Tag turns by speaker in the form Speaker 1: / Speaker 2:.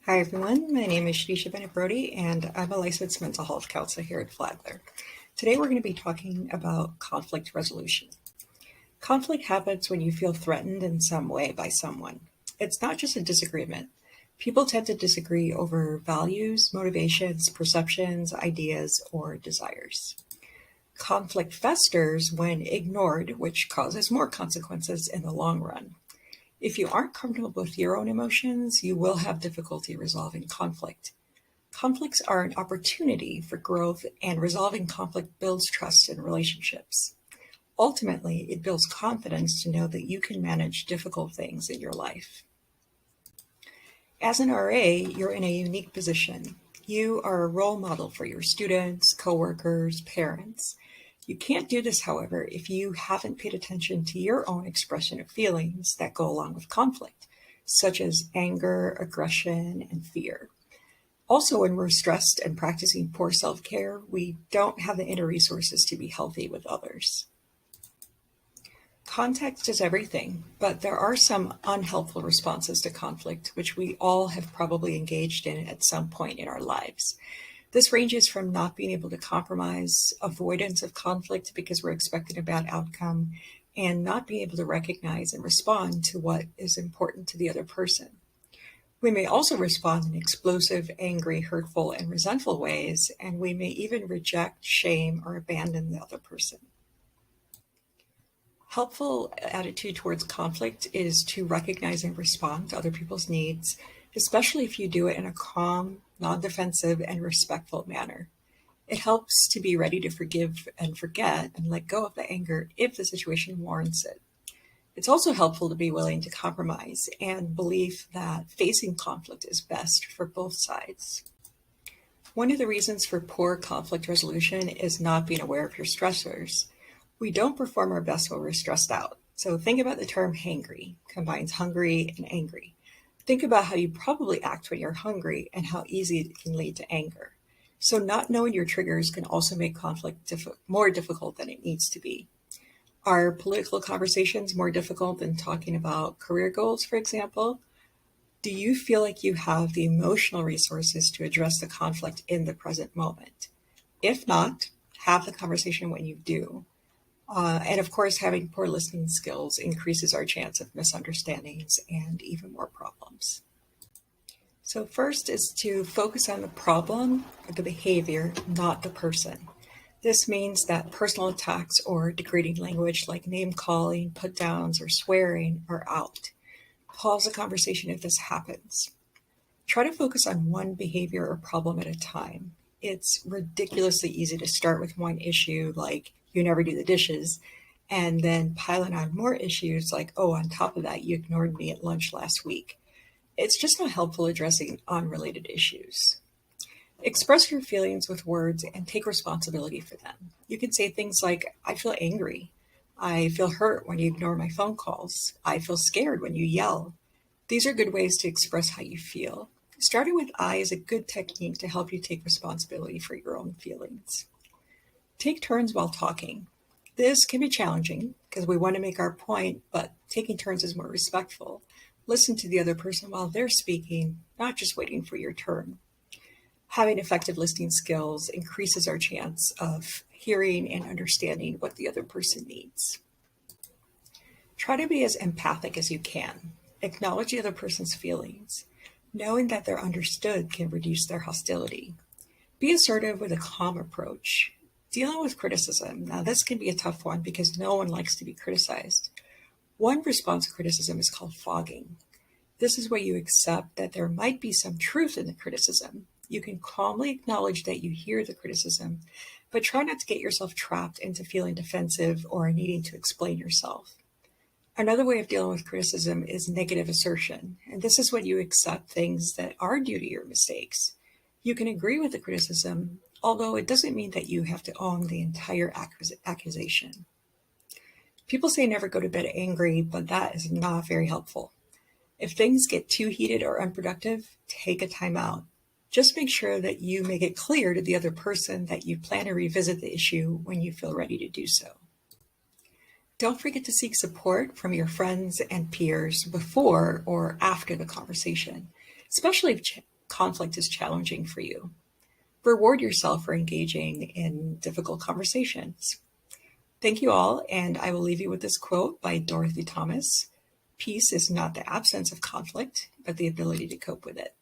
Speaker 1: Hi everyone, my name is Shadisha Bennett Brody and I'm a licensed mental health counselor here at Flagler. Today we're going to be talking about conflict resolution. Conflict happens when you feel threatened in some way by someone. It's not just a disagreement. People tend to disagree over values, motivations, perceptions, ideas, or desires. Conflict festers when ignored, which causes more consequences in the long run. If you aren't comfortable with your own emotions, you will have difficulty resolving conflict. Conflicts are an opportunity for growth, and resolving conflict builds trust in relationships. Ultimately, it builds confidence to know that you can manage difficult things in your life. As an RA, you're in a unique position. You are a role model for your students, coworkers, parents. You can't do this, however, if you haven't paid attention to your own expression of feelings that go along with conflict, such as anger, aggression, and fear. Also, when we're stressed and practicing poor self-care, we don't have the inner resources to be healthy with others. Context is everything, but there are some unhelpful responses to conflict, which we all have probably engaged in at some point in our lives. This ranges from not being able to compromise, avoidance of conflict because we're expecting a bad outcome, and not being able to recognize and respond to what is important to the other person. We may also respond in explosive, angry, hurtful, and resentful ways, and we may even reject, shame, or abandon the other person. Helpful attitude towards conflict is to recognize and respond to other people's needs, especially if you do it in a calm, non-defensive, and respectful manner. It helps to be ready to forgive and forget and let go of the anger if the situation warrants it. It's also helpful to be willing to compromise and believe that facing conflict is best for both sides. One of the reasons for poor conflict resolution is not being aware of your stressors. We don't perform our best when we're stressed out. So think about the term hangry, combines hungry and angry. Think about how you probably act when you're hungry and how easy it can lead to anger. So not knowing your triggers can also make conflict more difficult than it needs to be. Are political conversations more difficult than talking about career goals, for example? Do you feel like you have the emotional resources to address the conflict in the present moment? If not, have the conversation when you do. And of course, having poor listening skills increases our chance of misunderstandings and even more problems. So first is to focus on the problem or the behavior, not the person. This means that personal attacks or degrading language like name calling, put downs, or swearing are out. Pause the conversation if this happens. Try to focus on one behavior or problem at a time. It's ridiculously easy to start with one issue like you never do the dishes, and then piling on more issues like, oh, on top of that, you ignored me at lunch last week. It's just not helpful addressing unrelated issues. Express your feelings with words and take responsibility for them. You can say things like, I feel angry. I feel hurt when you ignore my phone calls. I feel scared when you yell. These are good ways to express how you feel. Starting with I is a good technique to help you take responsibility for your own feelings. Take turns while talking. This can be challenging because we want to make our point, but taking turns is more respectful. Listen to the other person while they're speaking, not just waiting for your turn. Having effective listening skills increases our chance of hearing and understanding what the other person needs. Try to be as empathic as you can. Acknowledge the other person's feelings. Knowing that they're understood can reduce their hostility. Be assertive with a calm approach. Dealing with criticism. Now, this can be a tough one because no one likes to be criticized. One response to criticism is called fogging. This is where you accept that there might be some truth in the criticism. You can calmly acknowledge that you hear the criticism, but try not to get yourself trapped into feeling defensive or needing to explain yourself. Another way of dealing with criticism is negative assertion, and this is when you accept things that are due to your mistakes. You can agree with the criticism, although it doesn't mean that you have to own the entire accusation. People say never go to bed angry, but that is not very helpful. If things get too heated or unproductive, take a time out. Just make sure that you make it clear to the other person that you plan to revisit the issue when you feel ready to do so. Don't forget to seek support from your friends and peers before or after the conversation, especially conflict is challenging for you. Reward yourself for engaging in difficult conversations. Thank you all, and I will leave you with this quote by Dorothy Thomas. Peace is not the absence of conflict, but the ability to cope with it.